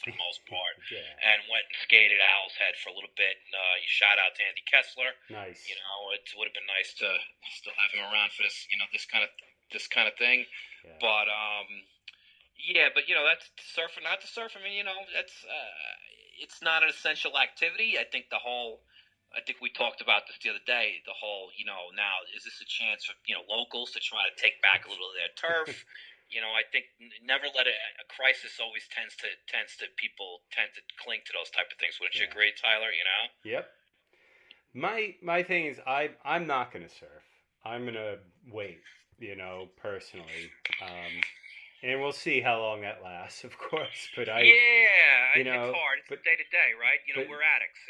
for the most part, Yeah. and went and skated at Owl's Head for a little bit. And you shout out to Andy Kessler. Nice. You know, it would have been nice to still have him around for this, this kind of thing. Yeah. But yeah, but that's surfing, not to surf. I mean, that's it's not an essential activity. I think we talked about this the other day. The whole, now is this a chance for locals to try to take back a little of their turf? I think never let a crisis always tends to people tend to cling to those type of things. Wouldn't you agree, Tyler? Yep. My thing is I'm not gonna surf. I'm gonna wait. Personally. And we'll see how long that lasts, of course. But it's hard. It's day to day, right? We're addicts.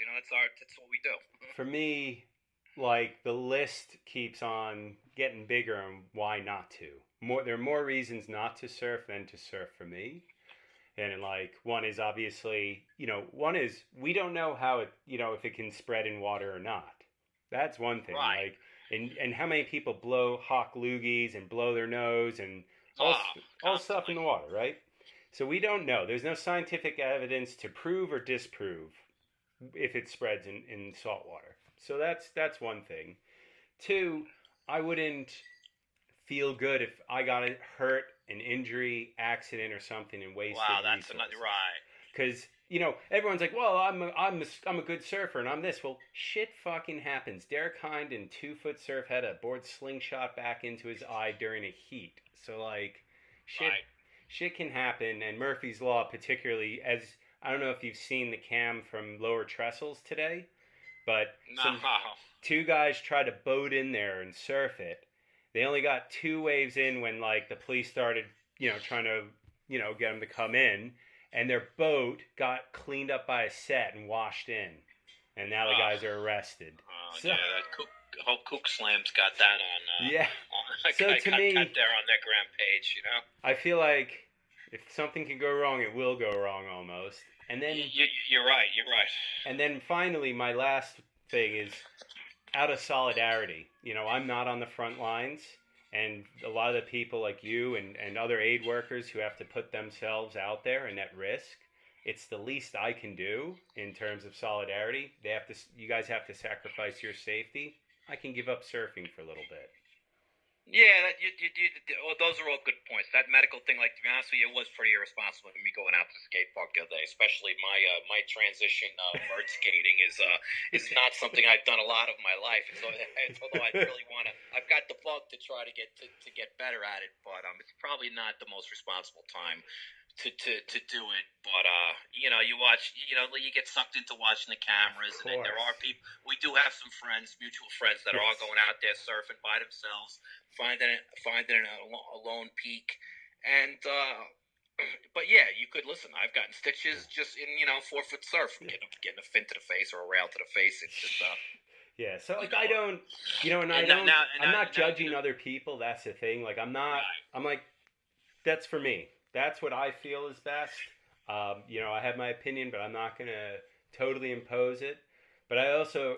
That's what we do. For me, like the list keeps on getting bigger on why not to. There are more reasons not to surf than to surf for me. And like one is obviously, one is we don't know how it, if it can spread in water or not. That's one thing. Right. Like, and how many people blow hawk loogies and blow their nose and all stuff in the water, right? So we don't know. There's no scientific evidence to prove or disprove if it spreads in salt water. So that's one thing. Two, I wouldn't feel good if I got hurt, an injury, accident, or something, and wasted. Wow, that's another right. Because everyone's like, well, I'm a good surfer, and I'm this. Well, shit fucking happens. Derek Hind in 2-foot surf had a board slingshot back into his eye during a heat. So like, shit can happen, and Murphy's Law, particularly as I don't know if you've seen the cam from Lower Trestles today, but two guys tried to boat in there and surf it. They only got 2 waves in when like the police started, trying to, get them to come in, and their boat got cleaned up by a set and washed in, and now the guys are arrested. Yeah, that whole Kook Slam's got that on. Yeah. So to me, there on their gram page, I feel like if something can go wrong, it will go wrong almost. And then you're right. And then finally, my last thing is out of solidarity. I'm not on the front lines, and a lot of the people like you and other aid workers who have to put themselves out there and at risk, it's the least I can do in terms of solidarity. You guys have to sacrifice your safety. I can give up surfing for a little bit. Yeah, those are all good points. That medical thing, like, to be honest with you, it was pretty irresponsible of me going out to the skate park the other day. Especially my transition vert skating is not something I've done a lot of my life. So, although I really want to, I've got the bug to try to get better at it, but it's probably not the most responsible time to do it. But you watch, you get sucked into watching the cameras, and there are people. We do have some friends, mutual friends, that are all going out there surfing by themselves, finding a lone peak, and but yeah, you could listen. I've gotten stitches just in 4-foot surf, getting a fin to the face or a rail to the face. It's just yeah. So like I don't, I'm not judging other people. That's the thing. Like I'm not. I'm like, that's for me. That's what I feel is best. I have my opinion, but I'm not going to totally impose it. But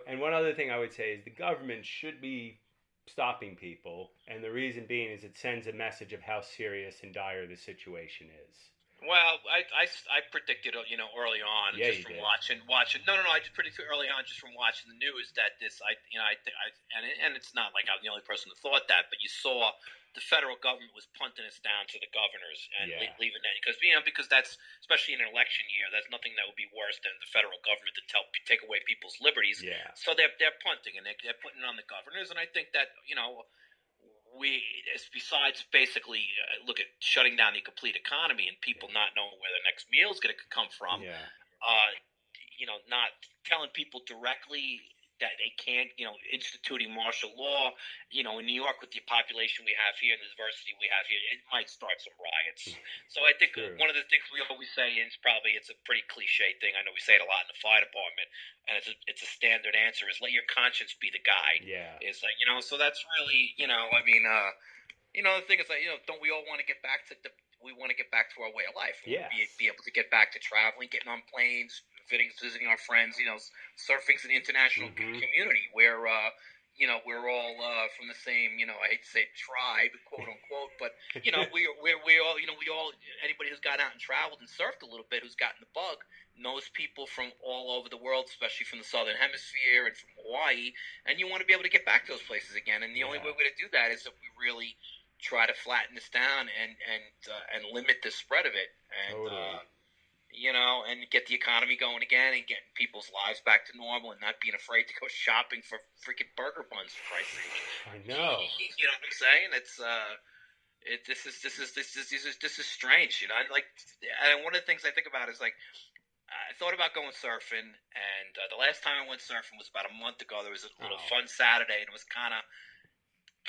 and one other thing I would say is the government should be stopping people. And the reason being is it sends a message of how serious and dire the situation is. Well, I predicted, early on, just from watching. No, I just predicted early on, just from watching the news, that and it's not like I'm the only person who thought that, but you saw the federal government was punting us down to the governors and leaving that because that's, especially in an election year, that's nothing that would be worse than the federal government to take away people's liberties. Yeah. So they're punting and they're putting it on the governors, and I think that besides basically look at shutting down the complete economy and people not knowing where their next meal is going to come from, not telling people directly that they can't, instituting martial law, in New York with the population we have here and the diversity we have here, it might start some riots. So I think one of the things we always say, and it's a pretty cliche thing, I know we say it a lot in the fire department, and it's a standard answer, is let your conscience be the guide. Yeah. It's like, so that's really, the thing is that, don't we all want to get back to we want to get back to our way of life. Yeah. Be able to get back to traveling, getting on planes, visiting our friends. Surfing's an international community where, we're all from the same, I hate to say tribe, quote unquote, but we all, we all, anybody who's gone out and traveled and surfed a little bit, who's gotten the bug, knows people from all over the world, especially from the southern hemisphere and from Hawaii, and you want to be able to get back to those places again. And the only way we're going to do that is if we really try to flatten this down and limit the spread of it, and Totally. and get the economy going again and getting people's lives back to normal and not being afraid to go shopping for freaking burger buns, for Christ's sake. I know. You know what I'm saying? This is strange. And one of the things I think about is like, I thought about going surfing, and the last time I went surfing was about a month ago. There was a little fun Saturday, and it was kind of.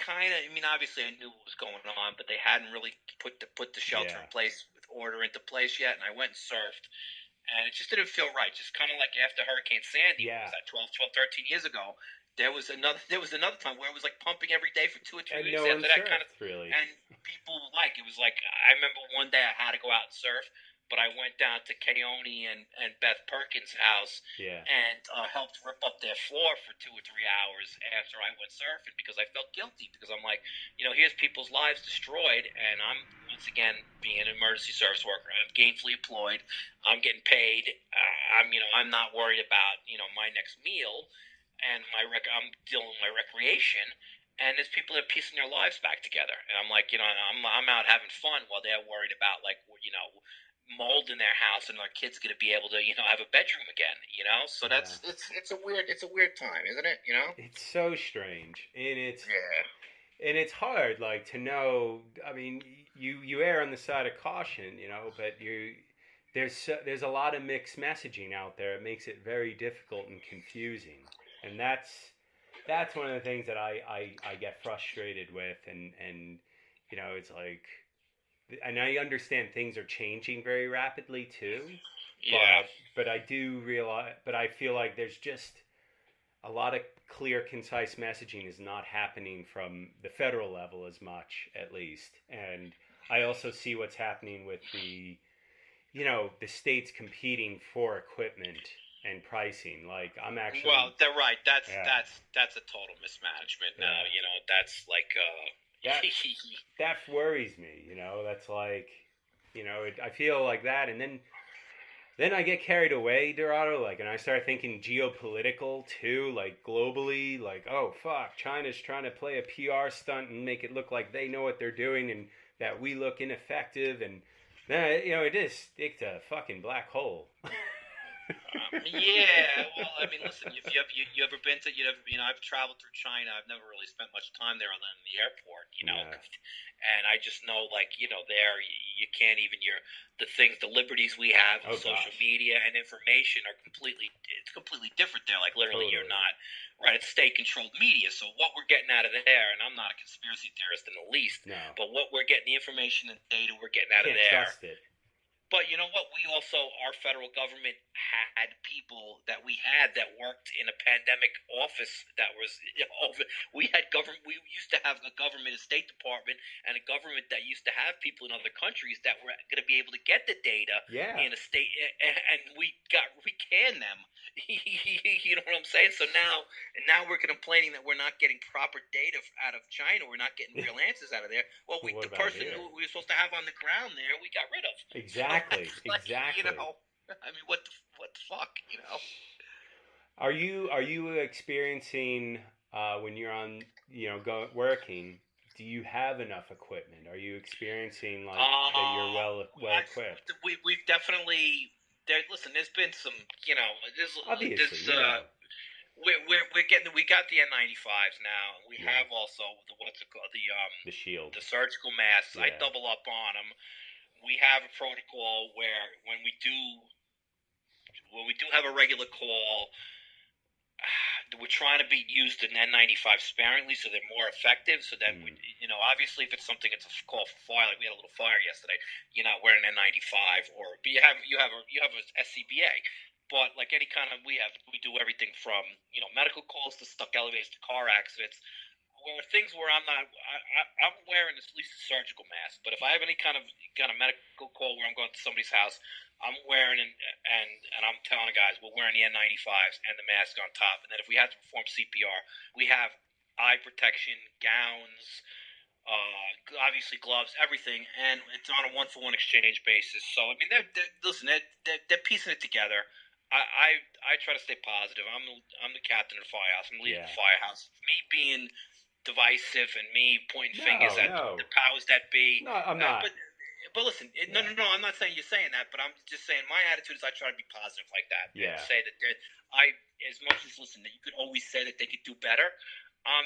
I mean, obviously, I knew what was going on, but they hadn't really put the shelter in place, with order into place yet. And I went and surfed, and it just didn't feel right. Just kind of like after Hurricane Sandy, was that 13 years ago. There was another time where it was like pumping every day for 2 or 3 weeks after that kind of really. And people it was like, I remember one day I had to go out and surf, but I went down to Keone and Beth Perkins' house and helped rip up their floor for 2 or 3 hours after I went surfing, because I felt guilty, because I'm like, here's people's lives destroyed, and I'm once again being an emergency service worker. I'm gainfully employed. I'm getting paid. I'm not worried about my next meal, and I'm dealing with my recreation. And there's people that are piecing their lives back together, and I'm like, I'm out having fun while they're worried about mold in their house, and their kid's going to be able to have a bedroom again, so that's it's a weird time, isn't it? It's so strange, and it's hard to know. I mean, you err on the side of caution, but there's a lot of mixed messaging out there. It makes it very difficult and confusing, and that's one of the things that I get frustrated with, and it's like. And I understand things are changing very rapidly too. Yeah. But I do realize. But I feel like there's just a lot of clear, concise messaging is not happening from the federal level as much, at least. And I also see what's happening with the states competing for equipment and pricing. Like I'm actually. Well, they're right. That's a total mismanagement. That's like. That worries me, that's like, I feel like that, and then I get carried away, Dorado, and I start thinking geopolitical too, globally, oh fuck, China's trying to play a PR stunt and make it look like they know what they're doing and that we look ineffective, and then, it's a fucking black hole. Well, I mean, listen, if you ever been to, I've traveled through China. I've never really spent much time there other than the airport, and I just know, there you can't even the liberties we have with social media and information are completely different there. Literally, You're not right. It's state-controlled media, so what we're getting out of there, and I'm not a conspiracy theorist in the least, but what we're getting, the information and data we're getting out of there. Trust it. But you know what? Our federal government had people that we had that worked in a pandemic office that was we had government. We used to have a government, a State Department, and a government that used to have people in other countries that were going to be able to get the data in a state, and we canned them. You know what I'm saying? So now we're complaining that we're not getting proper data out of China. We're not getting real answers out of there. Well, the person who we were supposed to have on the ground there, we got rid of. Exactly. Exactly. I mean, what the fuck? Are you experiencing when you're on working? Do you have enough equipment? Are you experiencing that you're well equipped? We've definitely. Listen, there's been some, Obviously, we got the N95s now. We have also what's it called, the shield, the surgical masks. I double up on them. We have a protocol where when we do have a regular call, we're trying to use the N95 sparingly so they're more effective. So then, obviously, if it's something, it's a call for fire. Like we had a little fire yesterday. You're not wearing an N95, but you have a SCBA. But like any kind of, we do everything from medical calls to stuck elevators to car accidents. Where things where I'm wearing at least a surgical mask. But if I have any kind of medical call where I'm going to somebody's house, I'm wearing and I'm telling the guys we're wearing the N95s and the mask on top. And then if we have to perform CPR, we have eye protection, gowns, obviously gloves, everything, and it's on a 1-for-1 exchange basis. So I mean, they're piecing it together. I try to stay positive. I'm the captain of the firehouse. I'm leading the firehouse. Me being divisive and me pointing fingers at the powers that be. No, I'm not. But listen, no, I'm not saying you're saying that, but I'm just saying my attitude is I try to be positive like that. Yeah. And say that as much as listen, that you could always say that they could do better. I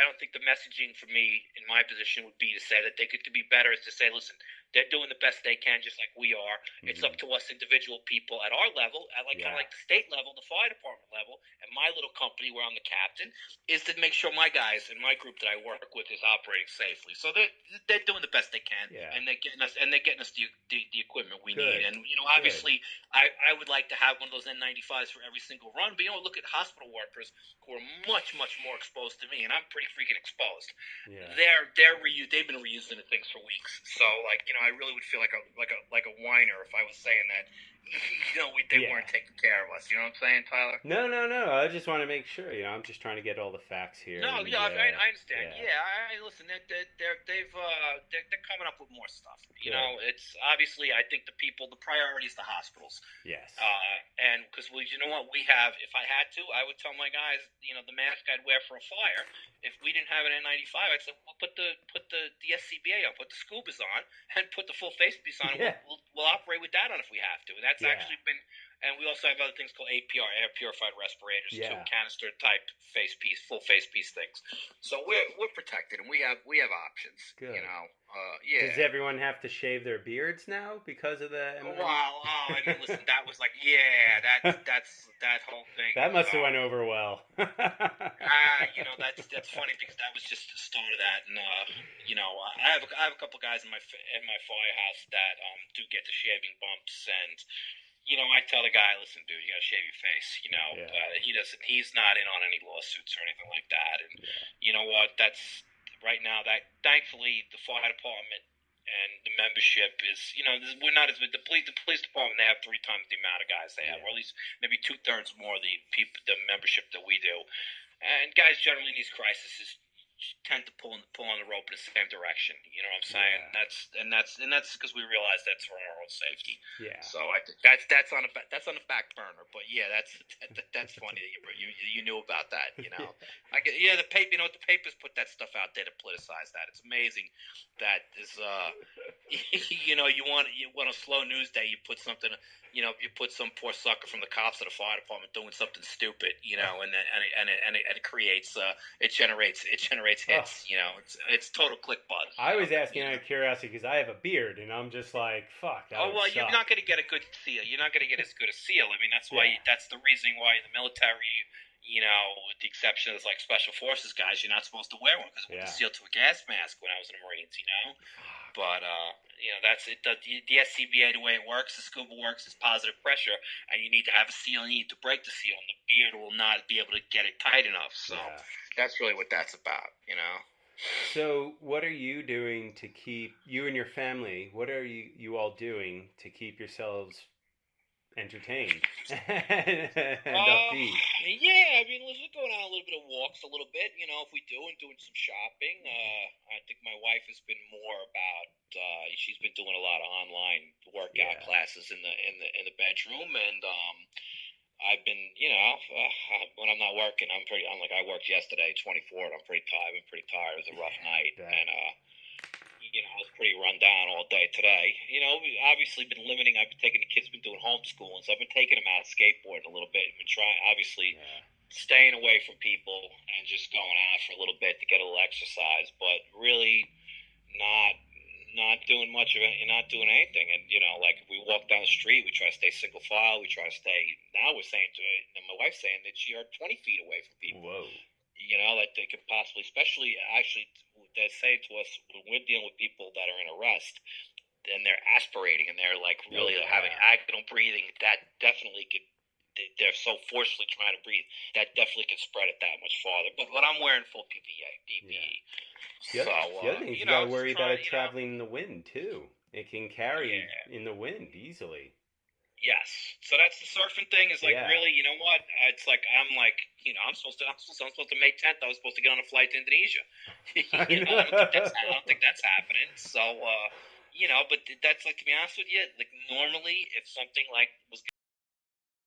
don't think the messaging for me in my position would be to say that they could be better. Is to say, listen, they're doing the best they can, just like we are. Mm-hmm. It's up to us individual people at our level, at kind of like the state level, the fire department level, and my little company where I'm the captain, is to make sure my guys and my group that I work with is operating safely. So they're doing the best they can, and they're getting us the equipment we need. And obviously, I would like to have one of those N95s for every single run. But look at hospital workers who are much more exposed to me, and I'm pretty freaking exposed. Yeah. They've been reusing the things for weeks. So I really would feel like a whiner if I was saying that they weren't taking care of us. You know what I'm saying, Tyler? No. I just want to make sure. I'm just trying to get all the facts here. No, I understand. Listen, they're coming up with more stuff. It's obviously I think the priority is the hospitals. Yes. And because you know what we have. If I had to, I would tell my guys, the mask I'd wear for a fire. If we didn't have an N95, I'd say, well, put the SCBA on, put the scubas on, and put the full face piece on. Yeah. We'll operate with that on if we have to. And that's actually been. And we also have other things called APR, air purified respirators, too, canister type face piece, full face piece things. So we're protected, and we have options. Good. Does everyone have to shave their beards now because of the? Wow. Listen, that was like, that's that whole thing. That must have went over well. That's funny because that was just the start of that, and I have a couple guys in my firehouse that do get the shaving bumps, and. I tell the guy, listen, dude, you gotta shave your face. He's not in on any lawsuits or anything like that. And you know what? That's right now. That thankfully the fire department and the membership is, we're not as the police department. They have 3 times the amount of guys they have, or at least maybe 2/3 more of the membership that we do. And guys generally in these crises tend to pull on the rope in the same direction. You know what I'm saying? Yeah. That's because we realize that's for our own safety. Yeah. So I think that's on the back burner. But that's funny that you knew about that. The paper. The papers put that stuff out there to politicize that. It's amazing that is you want a slow news day. You put something. You put some poor sucker from the cops or the fire department doing something stupid, and it creates it generates hits. It's total click buzz. I was asking out of curiosity because I have a beard, and I'm just like, fuck. You're not going to get a good seal. You're not going to get as good a seal. I mean, that's why that's the reason why in the military, with the exception of like special forces guys, you're not supposed to wear one because we can seal to a gas mask when I was in the Marines. But that's it. The SCBA, the way it works, the scuba works, is positive pressure, and you need to have a seal. And you need to break the seal, and the beard will not be able to get it tight enough. So that's really what that's about. So what are you doing to keep you and your family? What are you all doing to keep yourselves entertained and upbeat? I mean, we're going on a little bit of walks, a little bit. If we do, and doing some shopping. I think my wife has been more about. She's been doing a lot of online workout classes in the bedroom, and I've been, when I'm not working, I worked yesterday, 24, and I'm pretty tired. I've been pretty tired. It was a rough night, and I was pretty run down all day today. We've obviously been limiting. I've been taking the kids, been doing homeschooling, so I've been taking them out skateboarding a little bit. I've been trying, obviously, staying away from people and just going out for a little bit to get a little exercise, but really not doing much of it. You're not doing anything. And, like if we walk down the street, we try to stay single file. We try to stay, now we're saying and my wife's saying that she are 20 feet away from people. Whoa. Like they could possibly, especially actually, they're saying to us when we're dealing with people that are in arrest and they're aspirating and they're like really having agonal breathing, that definitely could, they're so forcefully trying to breathe, that definitely can spread it that much farther. But I'm wearing full PPE. The other thing is you got to worry about it traveling in the wind, too. It can carry in the wind easily. Yes. So that's the surfing thing. Is like really, you know what? It's like I'm supposed to May 10th. I was supposed to get on a flight to Indonesia. I don't think that's happening. So but that's like, to be honest with you, like normally if something like was